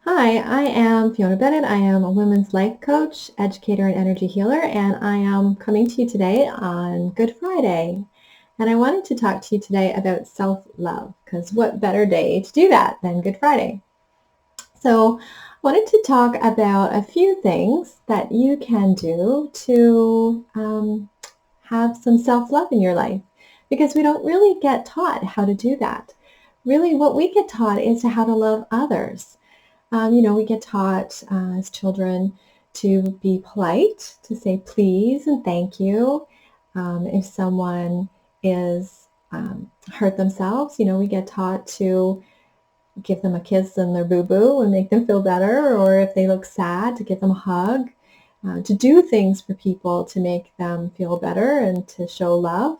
Hi, I am Fiona Bennett. I am a women's life coach, educator, and energy healer, and I am coming to you today on Good Friday. And I wanted to talk to you today about self-love, because what better day to do that than Good Friday? So I wanted to talk about a few things that you can do to have some self-love in your life, because we don't really get taught how to do that. Really, what we get taught is how to love others. We get taught as children to be polite, to say please and thank you. If someone is hurt themselves, we get taught to give them a kiss on their boo-boo and make them feel better, or if they look sad, to give them a hug, to do things for people to make them feel better and to show love.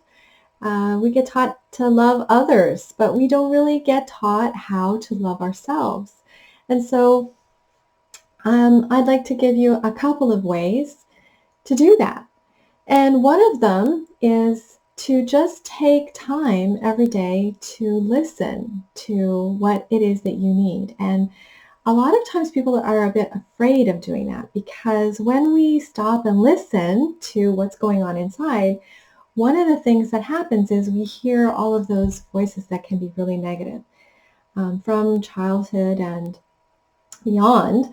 We get taught to love others, but we don't really get taught how to love ourselves. And so I'd like to give you a couple of ways to do that. And one of them is to just take time every day to listen to what it is that you need. And a lot of times people are a bit afraid of doing that, because when we stop and listen to what's going on inside, one of the things that happens is we hear all of those voices that can be really negative from childhood and beyond.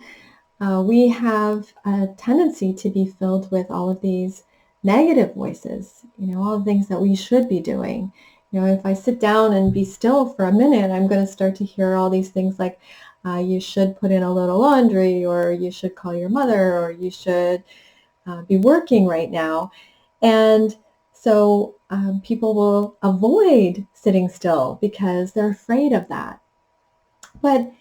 We have a tendency to be filled with all of these negative voices, all the things that we should be doing. If I sit down and be still for a minute, I'm going to start to hear all these things like, you should put in a little laundry, or you should call your mother, or you should be working right now. And so people will avoid sitting still because they're afraid of that. But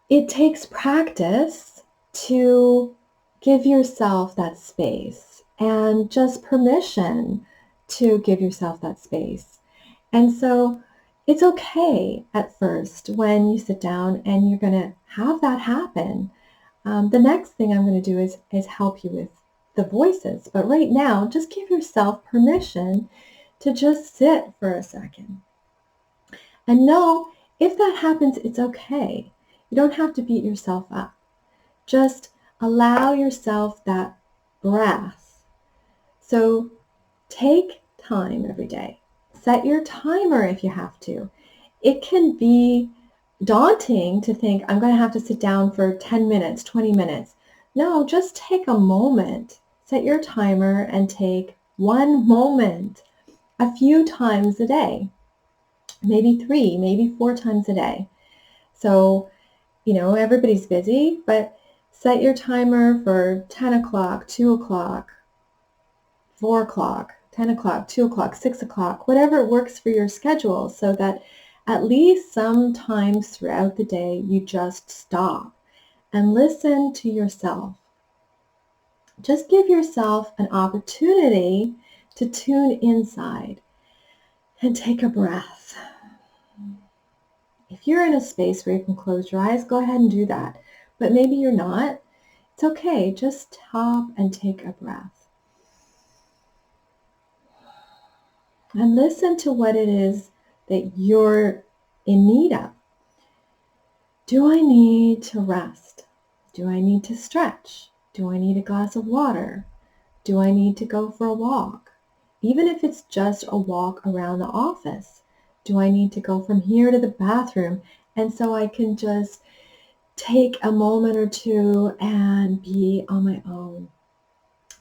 it takes practice to give yourself that space, and just permission to give yourself that space. And so it's okay at first when you sit down and you're going to have that happen. The next thing I'm going to do is help you with the voices. But right now, just give yourself permission to just sit for a second. And know, if that happens, it's okay. You don't have to beat yourself up. Just allow yourself that breath. So take time every day. Set your timer if you have to. It can be daunting to think, I'm going to have to sit down for 10 minutes, 20 minutes. No, just take a moment. Set your timer and take one moment a few times a day. Maybe 3, maybe 4 times a day. So, everybody's busy, but set your timer for 10 o'clock, 2 o'clock, 4 o'clock, 10 o'clock, 2 o'clock, 6 o'clock, whatever works for your schedule, so that at least sometimes throughout the day you just stop and listen to yourself. Just give yourself an opportunity to tune inside and take a breath. If you're in a space where you can close your eyes, go ahead and do that. But maybe you're not. It's okay. Just stop and take a breath. And listen to what it is that you're in need of. Do I need to rest? Do I need to stretch? Do I need a glass of water? Do I need to go for a walk? Even if it's just a walk around the office. Do I need to go from here to the bathroom? And so I can just take a moment or two and be on my own.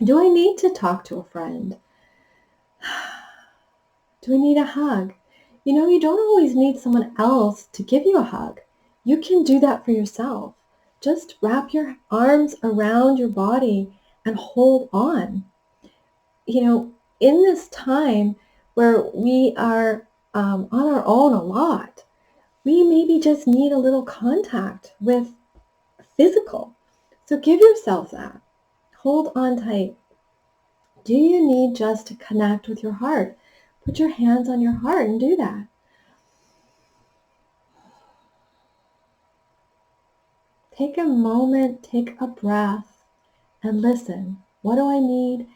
Do I need to talk to a friend? Do I need a hug? You don't always need someone else to give you a hug. You can do that for yourself. Just wrap your arms around your body and hold on. In this time where we are on our own a lot, we maybe just need a little contact with physical. So give yourself that. Hold on tight. Do you need just to connect with your heart? Put your hands on your heart and do that. Take a moment, take a breath, and listen. What do I need?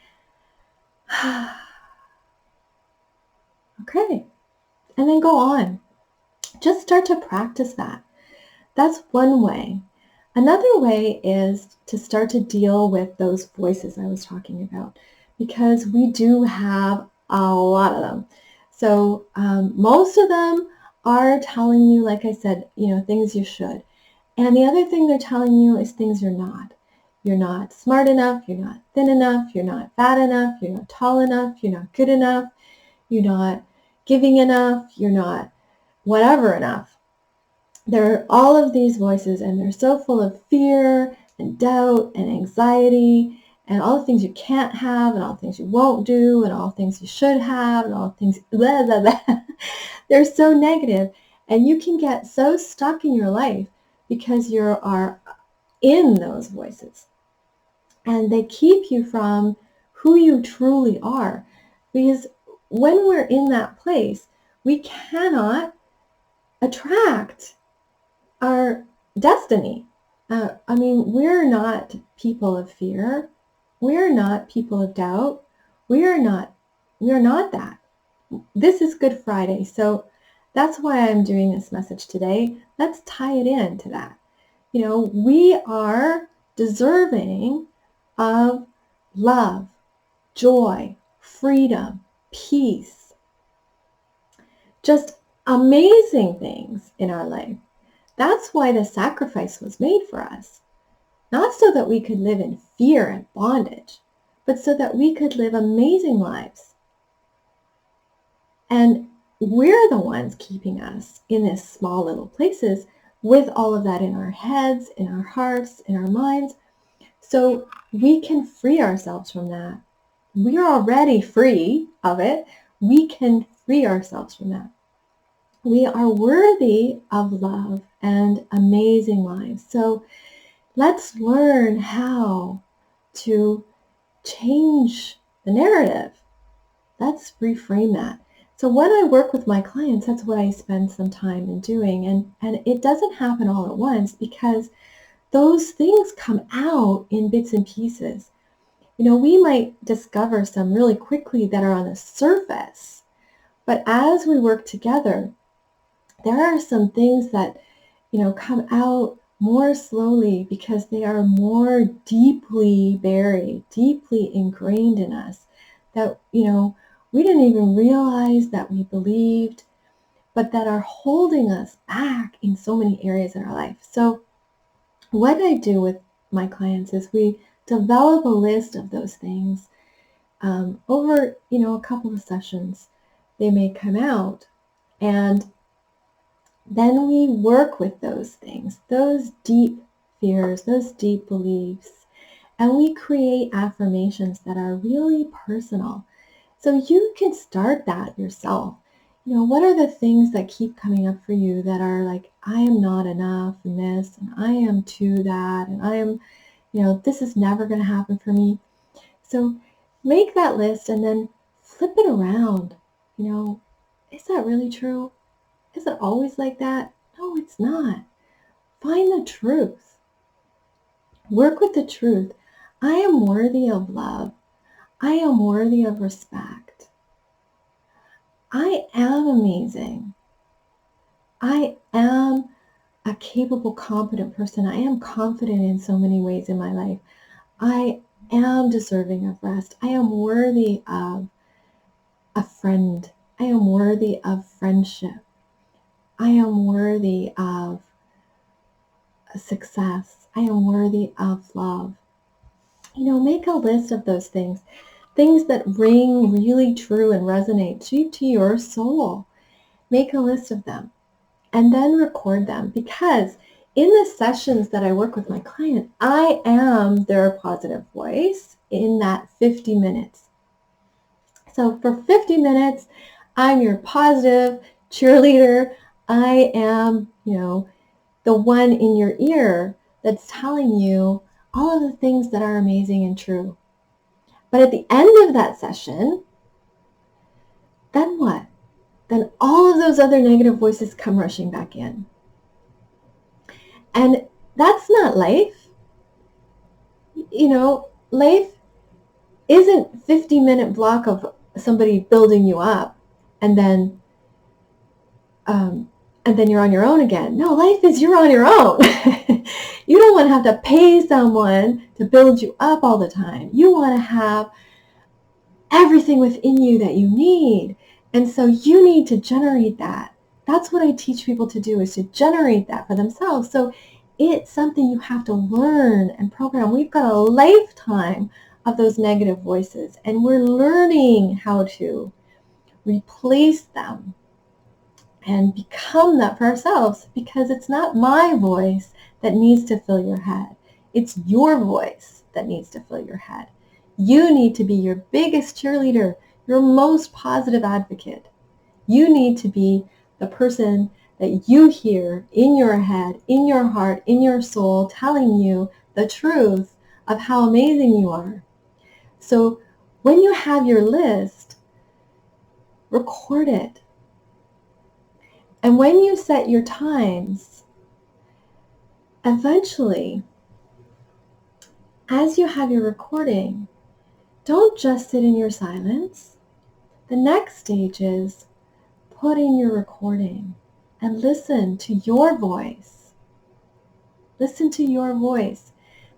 Okay. And then go on. Just start to practice that. That's one way. Another way is to start to deal with those voices I was talking about, because we do have a lot of them. So most of them are telling you, like I said, things you should. And the other thing they're telling you is things you're not. You're not smart enough, you're not thin enough, you're not fat enough, you're not tall enough, you're not good enough, you're not giving enough, you're not whatever enough. There are all of these voices, and they're so full of fear and doubt and anxiety and all the things you can't have and all the things you won't do and all the things you should have and all the things blah, blah, blah. They're so negative, and you can get so stuck in your life because you are in those voices, and they keep you from who you truly are. Because when we're in that place, we cannot attract our destiny. We're not people of fear. We're not people of doubt. We're not that. This is Good Friday, so that's why I'm doing this message today. Let's tie it into that. We are deserving of love, joy, freedom, peace, just amazing things in our life. That's why the sacrifice was made for us. Not so that we could live in fear and bondage, but so that we could live amazing lives. And we're the ones keeping us in these small little places with all of that in our heads, in our hearts, in our minds, so we can free ourselves from that. We're already free of it. We can free ourselves from that. We are worthy of love and amazing lives. So let's learn how to change the narrative. Let's reframe that. So when I work with my clients, that's what I spend some time in doing. And it doesn't happen all at once, because those things come out in bits and pieces. We might discover some really quickly that are on the surface, but as we work together, there are some things that, come out more slowly because they are more deeply buried, deeply ingrained in us, that, we didn't even realize that we believed, but that are holding us back in so many areas in our life. So what I do with my clients is we develop a list of those things over, a couple of sessions. They may come out, and then we work with those things, those deep fears, those deep beliefs, and we create affirmations that are really personal. So you can start that yourself. What are the things that keep coming up for you that are like, I am not enough in this, and I am too that, and I am, this is never going to happen for me. So make that list and then flip it around. Is that really true? Is it always like that? No, it's not. Find the truth. Work with the truth. I am worthy of love. I am worthy of respect. I am amazing. I am a capable, competent person. I am confident in so many ways in my life. I am deserving of rest. I am worthy of a friend. I am worthy of friendship. I am worthy of success. I am worthy of love. Make a list of those things that ring really true and resonate to your soul. Make a list of them and then record them, because in the sessions that I work with my client, I am their positive voice in that 50 minutes. So for 50 minutes, I'm your positive cheerleader. I am, the one in your ear that's telling you all of the things that are amazing and true. But at the end of that session, then what? Then all of those other negative voices come rushing back in. And that's not life. Life isn't 50-minute block of somebody building you up and then and then you're on your own again. No, life is you're on your own. You don't want to have to pay someone to build you up all the time. You want to have everything within you that you need. And so you need to generate that. That's what I teach people to do, is to generate that for themselves. So it's something you have to learn and program. We've got a lifetime of those negative voices, and we're learning how to replace them and become that for ourselves, because it's not my voice that needs to fill your head. It's your voice that needs to fill your head. You need to be your biggest cheerleader, your most positive advocate. You need to be the person that you hear in your head, in your heart, in your soul, telling you the truth of how amazing you are. So when you have your list, record it. And when you set your times, eventually, as you have your recording, don't just sit in your silence. The next stage is put in your recording and listen to your voice. Listen to your voice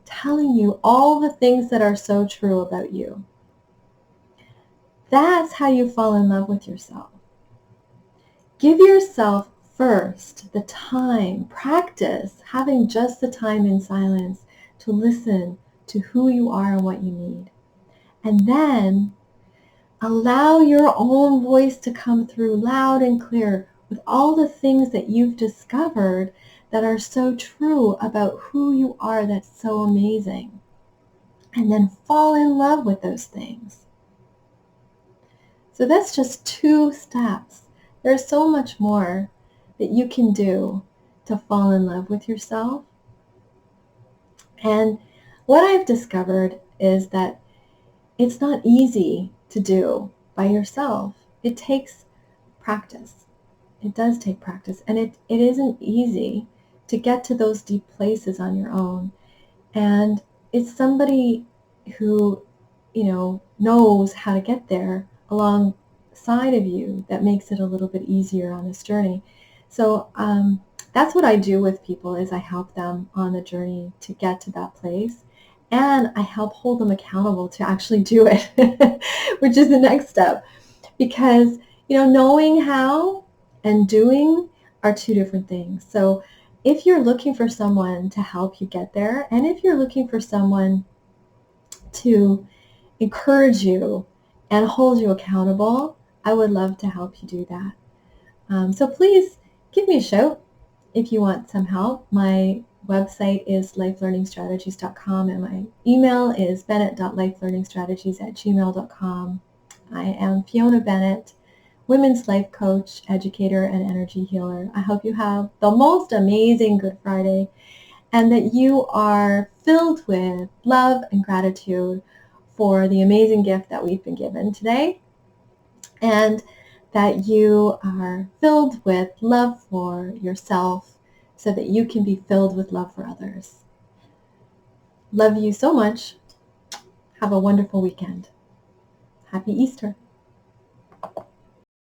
telling you all the things that are so true about you. That's how you fall in love with yourself. Give yourself first the time, practice having just the time in silence to listen to who you are and what you need. And then allow your own voice to come through loud and clear with all the things that you've discovered that are so true about who you are, that's so amazing. And then fall in love with those things. So that's just 2 steps. There's so much more that you can do to fall in love with yourself. And what I've discovered is that it's not easy to do by yourself. It takes practice. It does take practice. And it isn't easy to get to those deep places on your own. And it's somebody who, knows how to get there alongside of you that makes it a little bit easier on this journey. So that's what I do with people, is I help them on the journey to get to that place. And I help hold them accountable to actually do it, which is the next step. Because, knowing how and doing are 2 different things. So if you're looking for someone to help you get there, and if you're looking for someone to encourage you and hold you accountable, I would love to help you do that. So please give me a shout if you want some help. My website is lifelearningstrategies.com, and my email is bennett.lifelearningstrategies@gmail.com. I am Fiona Bennett, women's life coach, educator, and energy healer. I hope you have the most amazing Good Friday, and that you are filled with love and gratitude for the amazing gift that we've been given today, and that you are filled with love for yourself so that you can be filled with love for others. Love you so much. Have a wonderful weekend. Happy Easter.